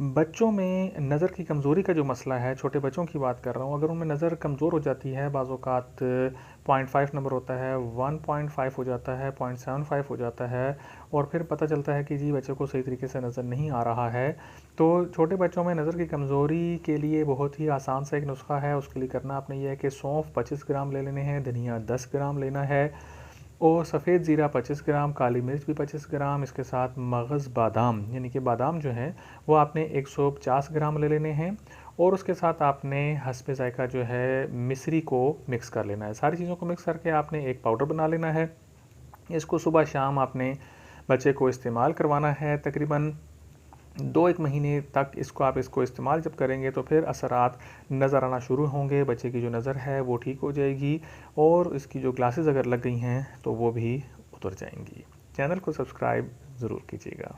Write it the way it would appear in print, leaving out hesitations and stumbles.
बच्चों में नज़र की कमज़ोरी का जो मसला है, छोटे बच्चों की बात कर रहा हूँ, अगर उनमें नज़र कमज़ोर हो जाती है, बाज़ औक़ात 0.5 नंबर होता है, 1.5 हो जाता है, 0.75 हो जाता है और फिर पता चलता है कि जी बच्चे को सही तरीके से नज़र नहीं आ रहा है। तो छोटे बच्चों में नज़र की कमज़ोरी के लिए बहुत ही आसान सा एक नुस्ख़ा है, उसके लिए करना आपने ये है कि सौंफ 25 ग्राम ले लेने हैं, धनिया 10 ग्राम लेना है और सफ़ेद ज़ीरा 25 ग्राम, काली मिर्च भी 25 ग्राम, इसके साथ मगज़ बादाम यानी कि बादाम जो हैं वो आपने 150 ग्राम ले लेने हैं और उसके साथ आपने हस्बे ज़ायक़ा जो है मिश्री को मिक्स कर लेना है। सारी चीज़ों को मिक्स करके आपने एक पाउडर बना लेना है। इसको सुबह शाम आपने बच्चे को इस्तेमाल करवाना है। तकरीबन 2-1 महीने तक इसको इस्तेमाल जब करेंगे तो फिर असरात नज़र आना शुरू होंगे, बच्चे की जो नज़र है वो ठीक हो जाएगी और इसकी जो ग्लासेस अगर लग गई हैं तो वो भी उतर जाएँगी। चैनल को सब्सक्राइब ज़रूर कीजिएगा।